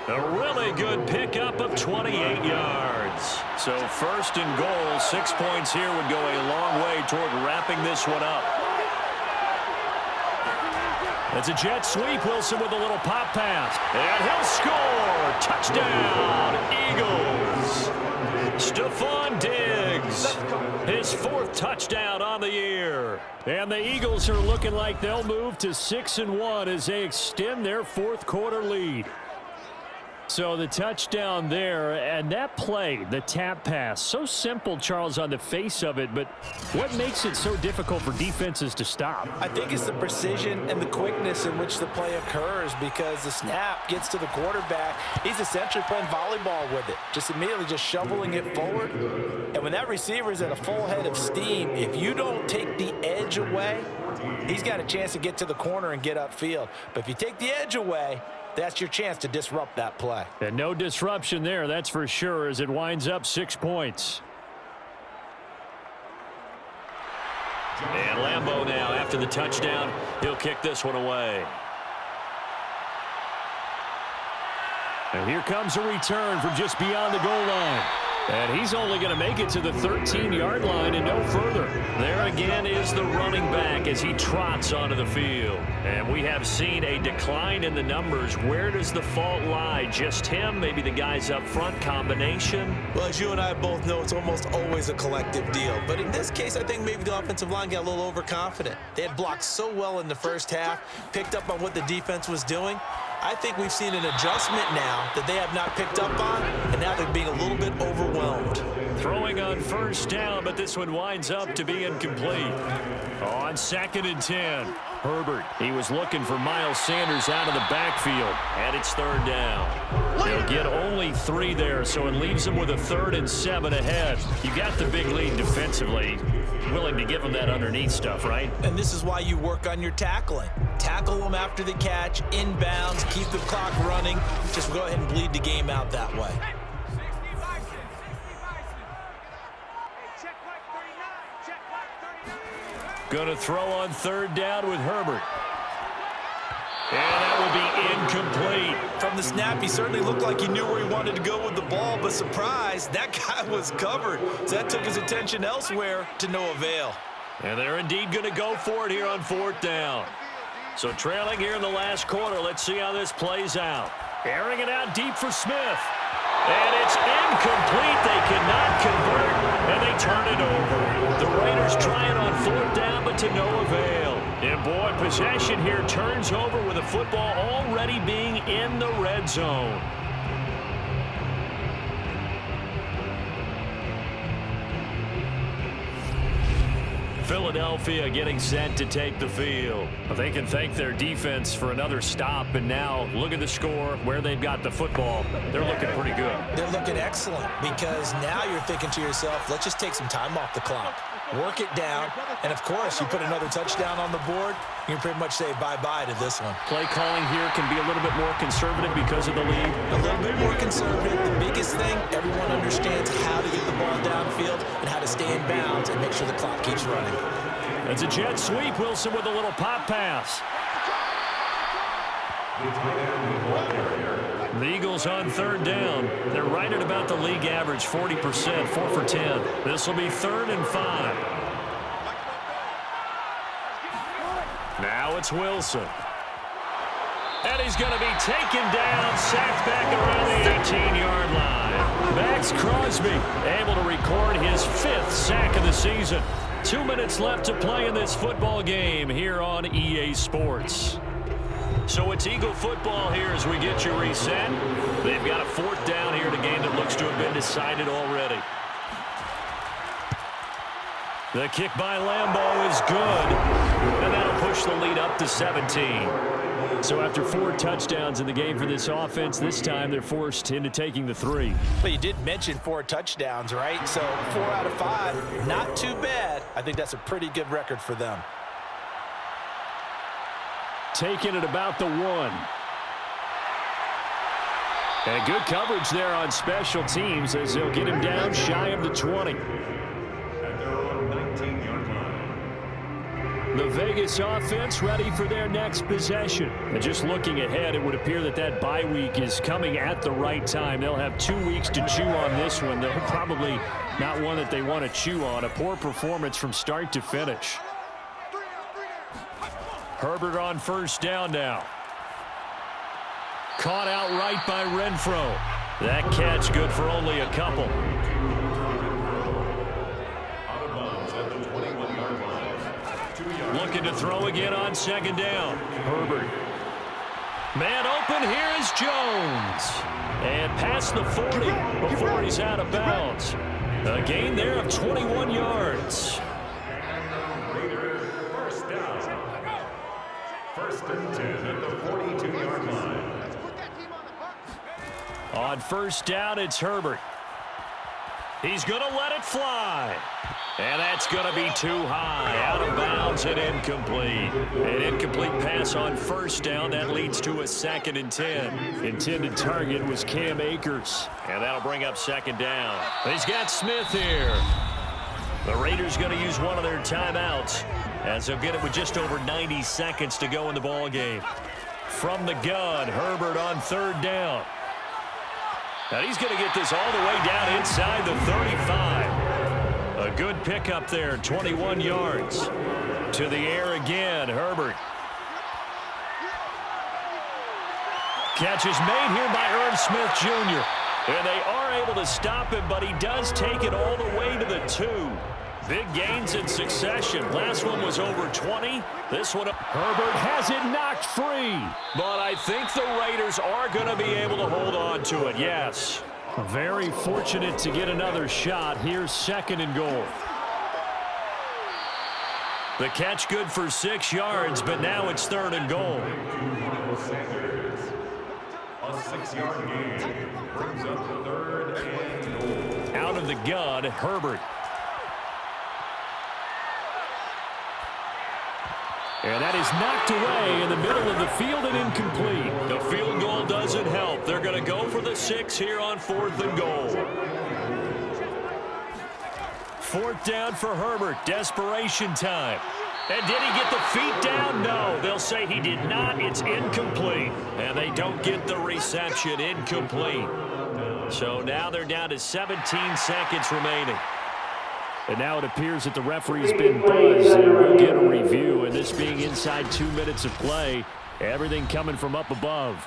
A really good pickup of 28 yards. So first and goal, 6 points here would go a long way toward wrapping this one up. It's a jet sweep. Wilson with a little pop pass. And he'll score. Touchdown, Eagles. Stephon Diggs. His 4th touchdown on the year. And the Eagles are looking like they'll move to 6-1 as they extend their 4th quarter lead. So the touchdown there, and that play, the tap pass, so simple, Charles, on the face of it, but what makes it so difficult for defenses to stop? I think it's the precision and the quickness in which the play occurs, because the snap gets to the quarterback. He's essentially playing volleyball with it, just immediately just shoveling it forward. And when that receiver is at a full head of steam, if you don't take the edge away, he's got a chance to get to the corner and get upfield. But if you take the edge away, that's your chance to disrupt that play. And no disruption there, that's for sure, as it winds up 6 points. And Lambeau now, after the touchdown, he'll kick this one away. And here comes a return from just beyond the goal line. And he's only going to make it to the 13-yard line and no further. There again is the running back as he trots onto the field. And we have seen a decline in the numbers. Where does the fault lie? Just him? Maybe the guys up front? Combination? Well, as you and I both know, it's almost always a collective deal. But in this case, I think maybe the offensive line got a little overconfident. They had blocked so well in the first half, picked up on what the defense was doing. I think we've seen an adjustment now that they have not picked up on, and now they're being a little bit overwhelmed. Throwing on first down, but this one winds up to be incomplete. On 2nd and 10, Herbert. He was looking for Miles Sanders out of the backfield, and it's 3rd down. He'll get only 3 there, so it leaves him with a 3rd and 7 ahead. You got the big lead defensively. Willing to give him that underneath stuff, right? And this is why you work on your tackling. Tackle them after the catch, inbounds, keep the clock running. Just go ahead and bleed the game out that way. Going to throw on 3rd down with Herbert. And that will be incomplete. From the snap, he certainly looked like he knew where he wanted to go with the ball, but surprise, that guy was covered. So that took his attention elsewhere to no avail. And they're indeed going to go for it here on 4th down. So trailing here in the last quarter, let's see how this plays out. Airing it out deep for Smith. And it's incomplete. They cannot convert, and they turn it over. The Raiders trying on 4th down, but to no avail. And boy, possession here turns over with the football already being in the red zone. Philadelphia getting set to take the field. They can thank their defense for another stop, and now look at the score, where they've got the football. They're looking pretty good. They're looking excellent because now you're thinking to yourself, let's just take some time off the clock. Work it down, and of course, you put another touchdown on the board, you can pretty much say bye-bye to this one. Play calling here can be a little bit more conservative because of the lead. A little bit more conservative. The biggest thing, everyone understands how to get the ball downfield and how to stay in bounds and make sure the clock keeps running. It's a jet sweep. Wilson with a little pop pass. The Eagles on 3rd down. They're right at about the league average, 40%, 4 for 10. This will be 3rd and 5. Now it's Wilson. And he's going to be taken down, sacked back around the 18-yard line. Max Crosby able to record his 5th sack of the season. 2 minutes left to play in this football game here on EA Sports. So it's Eagle football here as we get you reset. They've got a 4th down here in a game that looks to have been decided already. The kick by Lambeau is good, and that'll push the lead up to 17. So after 4 touchdowns in the game for this offense, this time they're forced into taking the 3. But you did mention 4 touchdowns, right? So 4 out of 5, not too bad. I think that's a pretty good record for them. Taking it about the 1. And good coverage there on special teams as they'll get him down shy of the 20. At their own 19-yard line. The Vegas offense ready for their next possession. And just looking ahead, it would appear that that bye week is coming at the right time. They'll have 2 weeks to chew on this one. They're probably not one that they want to chew on. A poor performance from start to finish. Herbert on 1st down now. Caught out right by Renfro. That catch good for only a couple. Out of bounds at the 21-yard line. 2 yards. Looking to throw again on 2nd down. Herbert. Man open, here is Jones. And past the 40 before he's out of bounds. A gain there of 21 yards. Raiders, 1st down. 1st and 10 at the 42-yard line. On 1st down, it's Herbert. He's going to let it fly. And that's going to be too high. Out of bounds and incomplete. An incomplete pass on 1st down. That leads to a 2nd and 10. Intended target was Cam Akers. And that'll bring up 2nd down. He's got Smith here. The Raiders going to use one of their timeouts as they'll get it with just over 90 seconds to go in the ball game. From the gun, Herbert on 3rd down. And he's going to get this all the way down inside the 35. A good pickup there, 21 yards. To the air again, Herbert. Catch is made here by Irv Smith Jr. And they are able to stop him, but he does take it all the way to the 2. Big gains in succession. Last one was over 20. This one, Herbert has it knocked free. But I think the Raiders are going to be able to hold on to it, yes. Very fortunate to get another shot. Here's 2nd and goal. The catch good for 6 yards, but now it's 3rd and goal. A 6-yard gain brings up 3rd and goal. Out of the gun, Herbert. And that is knocked away in the middle of the field and incomplete. The field goal doesn't help. They're going to go for the 6 here on 4th and goal. 4th down for Herbert. Desperation time. And did he get the feet down? No. They'll say he did not. It's incomplete. And they don't get the reception. Incomplete. So now they're down to 17 seconds remaining. And now it appears that the referee's been buzzed, and we'll get a review. And this being inside 2 minutes of play, everything coming from up above.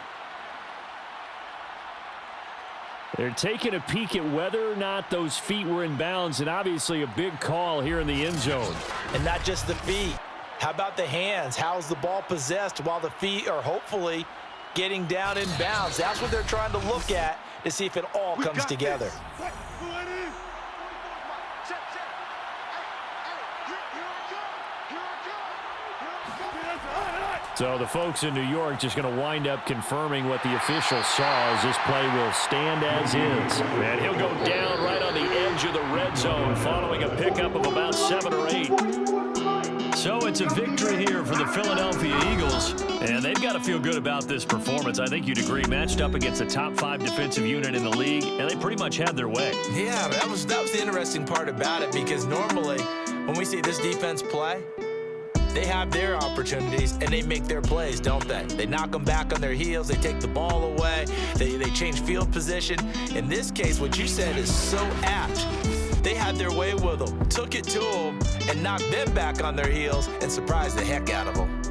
They're taking a peek at whether or not those feet were in bounds, and obviously a big call here in the end zone. And not just the feet. How about the hands? How's the ball possessed while the feet are hopefully getting down in bounds? That's what they're trying to look at to see if it all comes together. So the folks in New York just going to wind up confirming what the official saw as this play will stand as is. And he'll go down right on the edge of the red zone following a pickup of about 7 or 8. So it's a victory here for the Philadelphia Eagles, and they've got to feel good about this performance. I think you'd agree, matched up against a top 5 defensive unit in the league, and they pretty much had their way. Yeah, that was the interesting part about it, because normally when we see this defense play, they have their opportunities, and they make their plays, don't they? They knock them back on their heels. They take the ball away. They change field position. In this case, what you said is so apt. They had their way with them, took it to them, and knocked them back on their heels and surprised the heck out of them.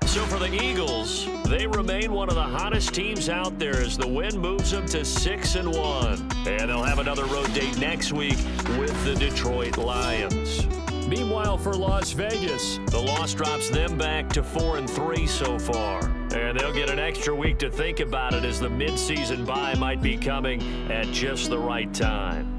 So for the Eagles, they remain one of the hottest teams out there as the win moves them to 6-1. And they'll have another road date next week with the Detroit Lions. Meanwhile, for Las Vegas, the loss drops them back to 4-3 so far. And they'll get an extra week to think about it as the midseason bye might be coming at just the right time.